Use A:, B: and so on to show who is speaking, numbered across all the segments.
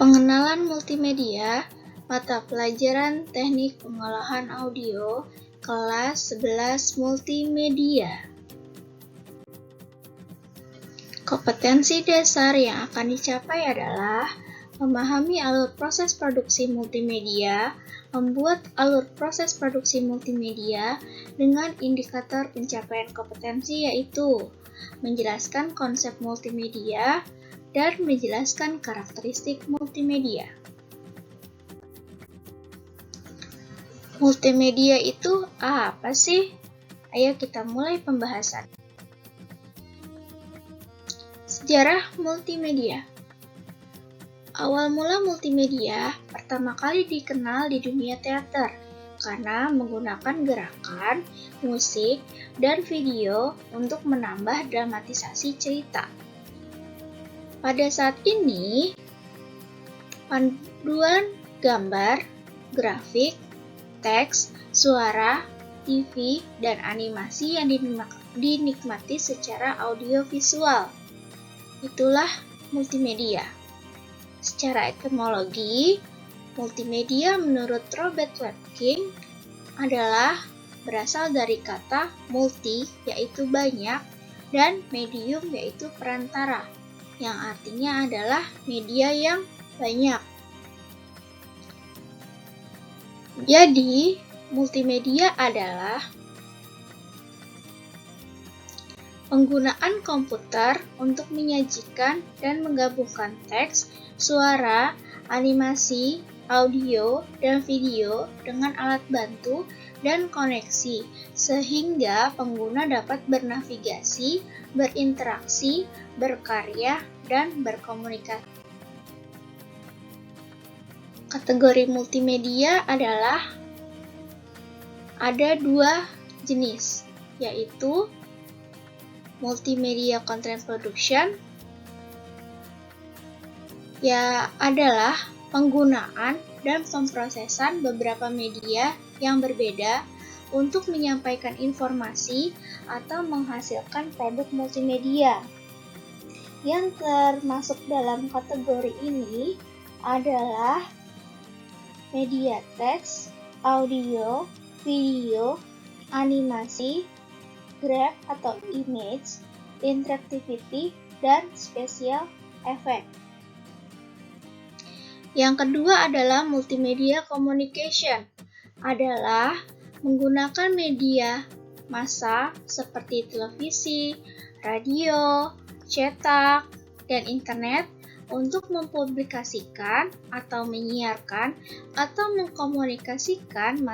A: Pengenalan multimedia, mata pelajaran teknik pengolahan audio, kelas 11 multimedia. Kompetensi dasar yang akan dicapai adalah memahami alur proses produksi multimedia, membuat alur proses produksi multimedia dengan indikator pencapaian kompetensi yaitu menjelaskan konsep multimedia dan menjelaskan karakteristik multimedia. Multimedia itu apa sih? Ayo kita mulai pembahasan. Sejarah multimedia. Awal mula multimedia pertama kali dikenal di dunia teater karena menggunakan gerakan, musik, dan video untuk menambah dramatisasi cerita. Pada saat ini, panduan gambar, grafik, teks, suara, TV, dan animasi yang dinikmati secara audiovisual. Itulah multimedia. Secara etimologi, multimedia menurut Robert Wetking adalah berasal dari kata multi, yaitu banyak, dan medium, yaitu perantara, yang artinya adalah media yang banyak. Jadi, multimedia adalah penggunaan komputer untuk menyajikan dan menggabungkan teks, suara, animasi, audio, dan video dengan alat bantu dan koneksi, sehingga pengguna dapat bernavigasi, berinteraksi, berkarya, dan berkomunikasi. Kategori multimedia adalah ada dua jenis, yaitu multimedia content production, adalah penggunaan dan pemrosesan beberapa media yang berbeda untuk menyampaikan informasi atau menghasilkan produk multimedia. Yang termasuk dalam kategori ini adalah media teks, audio, video, animasi, graph atau image, interactivity, dan special effect. Yang kedua adalah multimedia communication, adalah menggunakan media massa seperti televisi, radio, cetak, dan internet untuk mempublikasikan atau menyiarkan atau mengkomunikasikan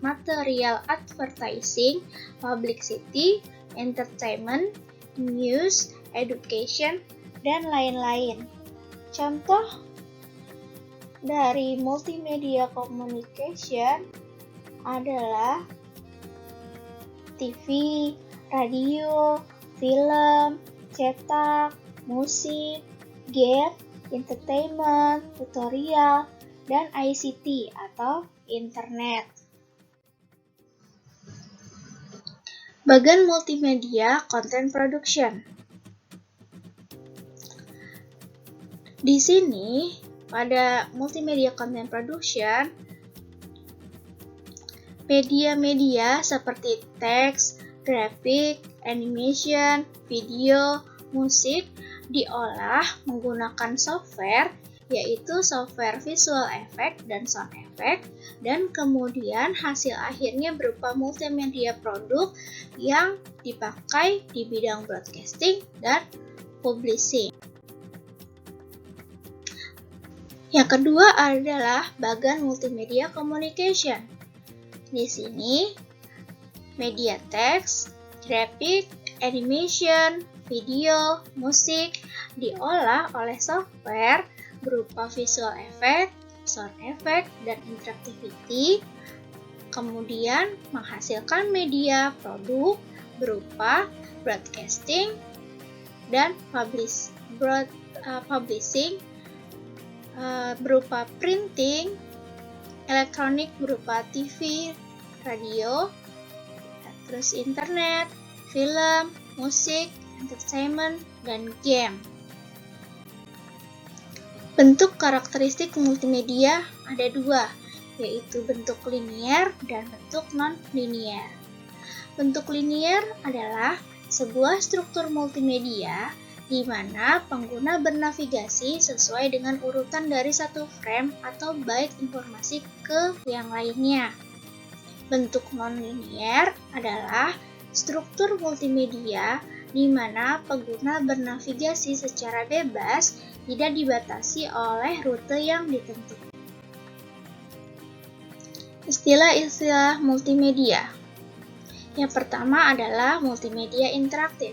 A: material advertising, publicity, entertainment, news, education, dan lain-lain. Contoh dari multimedia communication adalah TV, radio, film, cetak, musik, game, entertainment, tutorial, dan ICT atau internet. Bagian multimedia content production. Di sini, pada multimedia content production, media-media seperti teks, grafik, animation, video, musik diolah menggunakan software, yaitu software visual effect dan sound effect, dan kemudian hasil akhirnya berupa multimedia produk yang dipakai di bidang broadcasting dan publishing. Yang kedua adalah bagian multimedia communication. Di sini, media teks, grafik, animation, video, musik diolah oleh software berupa visual effect, sound effect, dan interactivity, kemudian menghasilkan media produk berupa broadcasting dan publishing, berupa printing, elektronik berupa TV, radio, terus internet, film, musik, entertainment, dan game. Bentuk karakteristik multimedia ada dua, yaitu bentuk linier dan bentuk non-linier. Bentuk linier adalah sebuah struktur multimedia di mana pengguna bernavigasi sesuai dengan urutan dari satu frame atau byte informasi ke yang lainnya. Bentuk non-linier adalah struktur multimedia di mana pengguna bernavigasi secara bebas, tidak dibatasi oleh rute yang ditentukan. Istilah-istilah multimedia. Yang pertama adalah multimedia interaktif.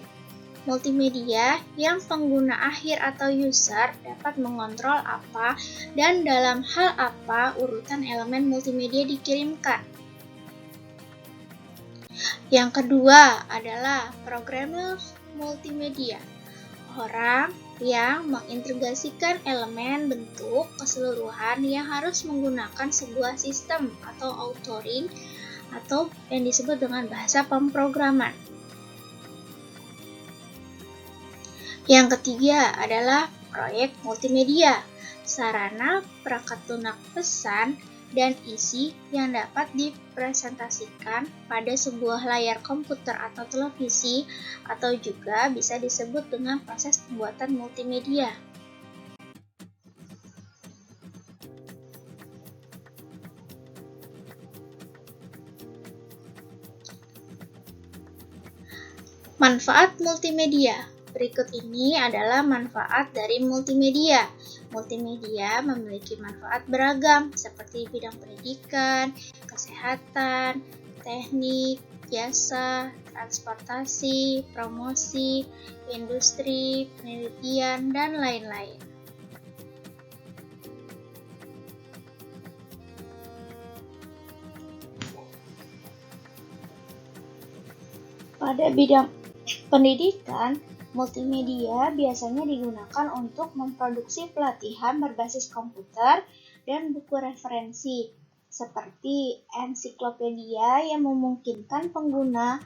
A: Multimedia yang pengguna akhir atau user dapat mengontrol apa dan dalam hal apa urutan elemen multimedia dikirimkan. Yang kedua adalah programmer multimedia. Orang yang mengintegrasikan elemen bentuk keseluruhan yang harus menggunakan sebuah sistem atau authoring atau yang disebut dengan bahasa pemrograman. Yang ketiga adalah proyek multimedia, sarana perangkat lunak pesan dan isi yang dapat dipresentasikan pada sebuah layar komputer atau televisi, atau juga bisa disebut dengan proses pembuatan multimedia. Manfaat multimedia. Berikut ini adalah manfaat dari multimedia. Multimedia memiliki manfaat beragam seperti bidang pendidikan, kesehatan, teknik, jasa, transportasi, promosi, industri, penelitian, dan lain-lain. Pada bidang pendidikan, multimedia biasanya digunakan untuk memproduksi pelatihan berbasis komputer dan buku referensi, seperti ensiklopedia yang memungkinkan pengguna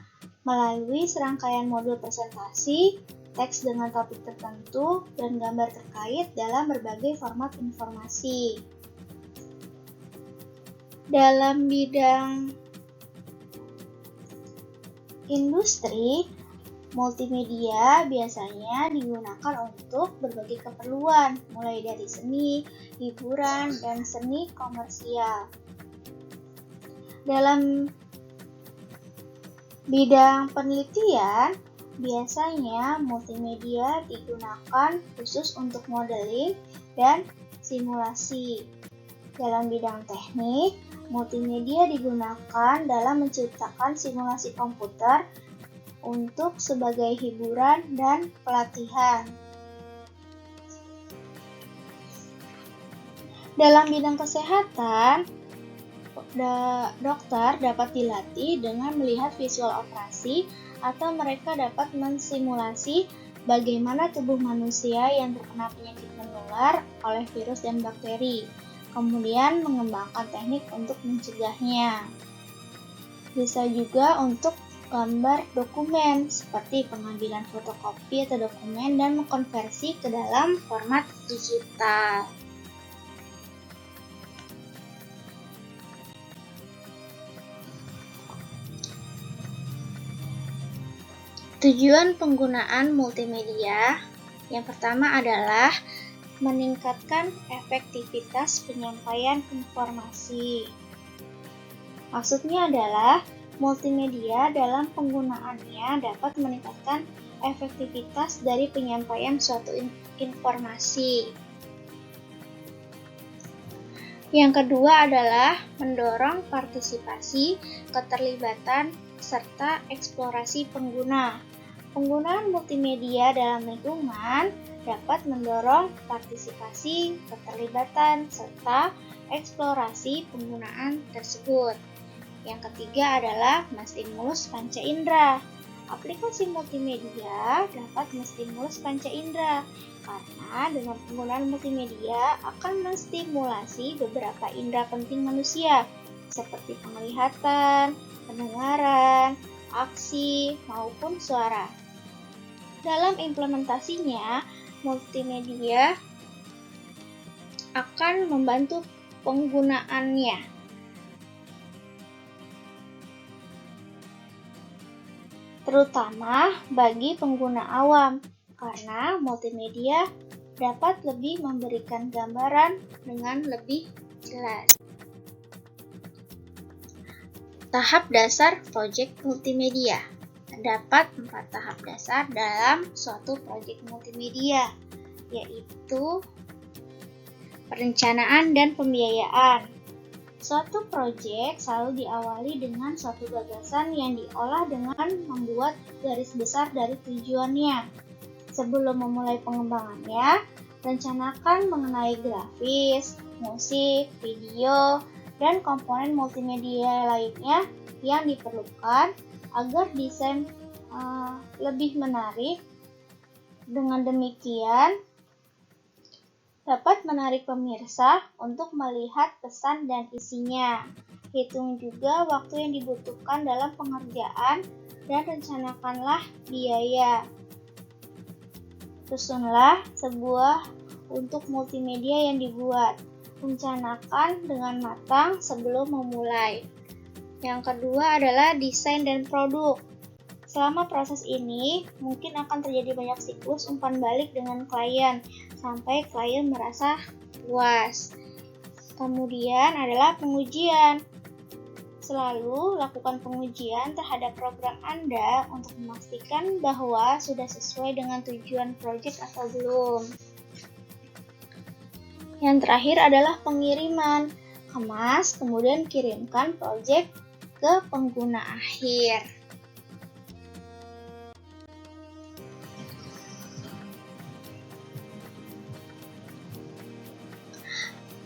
A: melalui serangkaian modul presentasi, teks dengan topik tertentu, dan gambar terkait dalam berbagai format informasi. Dalam bidang industri, multimedia biasanya digunakan untuk berbagai keperluan, mulai dari seni, hiburan, dan seni komersial. Dalam bidang penelitian, biasanya multimedia digunakan khusus untuk modeling dan simulasi. Dalam bidang teknik, multimedia digunakan dalam menciptakan simulasi komputer untuk sebagai hiburan dan pelatihan. Dalam bidang kesehatan, dokter dapat dilatih dengan melihat visual operasi atau mereka dapat mensimulasi bagaimana tubuh manusia yang terkena penyakit menular oleh virus dan bakteri, kemudian mengembangkan teknik untuk mencegahnya. Bisa juga untuk gambar dokumen, seperti pengambilan fotokopi atau dokumen dan mengkonversi ke dalam format digital. Tujuan penggunaan multimedia yang pertama adalah meningkatkan efektivitas penyampaian informasi. Maksudnya adalah multimedia dalam penggunaannya dapat meningkatkan efektivitas dari penyampaian suatu informasi. Yang kedua adalah mendorong partisipasi, keterlibatan, serta eksplorasi pengguna. Penggunaan multimedia dalam lingkungan dapat mendorong partisipasi, keterlibatan, serta eksplorasi penggunaan tersebut. Yang ketiga adalah menstimulus panca indera. Aplikasi multimedia dapat menstimulus panca indera karena dengan penggunaan multimedia akan menstimulasi beberapa indera penting manusia seperti penglihatan, pendengaran, aksi, maupun suara. Dalam implementasinya, multimedia akan membantu penggunaannya. Terutama bagi pengguna awam, karena multimedia dapat lebih memberikan gambaran dengan lebih jelas. Tahap dasar proyek multimedia. Terdapat 4 tahap dasar dalam suatu proyek multimedia, yaitu perencanaan dan pembiayaan. Suatu proyek selalu diawali dengan suatu gagasan yang diolah dengan membuat garis besar dari tujuannya. Sebelum memulai pengembangannya, rencanakan mengenai grafis, musik, video, dan komponen multimedia lainnya yang diperlukan agar desain lebih menarik. Dengan demikian, dapat menarik pemirsa untuk melihat pesan dan isinya. Hitung juga waktu yang dibutuhkan dalam pengerjaan dan rencanakanlah biaya. Susunlah sebuah untuk multimedia yang dibuat. Rencanakan dengan matang sebelum memulai. Yang kedua adalah desain dan produk. Selama proses ini, mungkin akan terjadi banyak siklus umpan balik dengan klien, sampai klien merasa puas. Kemudian adalah pengujian. Selalu lakukan pengujian terhadap program Anda untuk memastikan bahwa sudah sesuai dengan tujuan proyek atau belum. Yang terakhir adalah pengiriman. Kemas, kemudian kirimkan proyek ke pengguna akhir.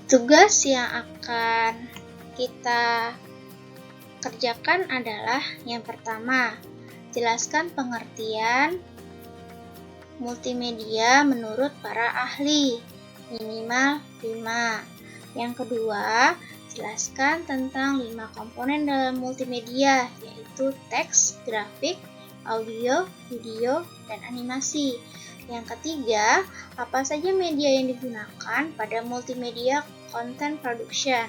A: Tugas yang akan kita kerjakan adalah yang pertama, jelaskan pengertian multimedia menurut para ahli, minimal 5. Yang kedua, jelaskan tentang 5 komponen dalam multimedia, yaitu teks, grafik, audio, video, dan animasi. Yang ketiga, apa saja media yang digunakan pada multimedia content production.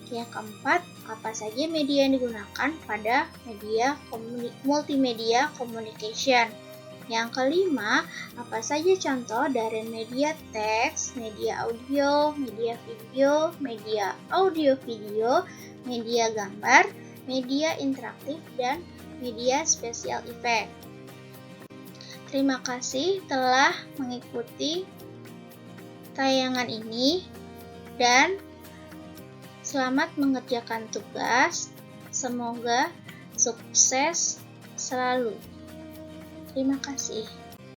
A: Yang keempat, apa saja media yang digunakan pada multimedia communication. Yang kelima, apa saja contoh dari media teks, media audio, media video, media audio-video, media gambar, media interaktif, dan media special effect. Terima kasih telah mengikuti tayangan ini dan selamat mengerjakan tugas. Semoga sukses selalu. Terima kasih.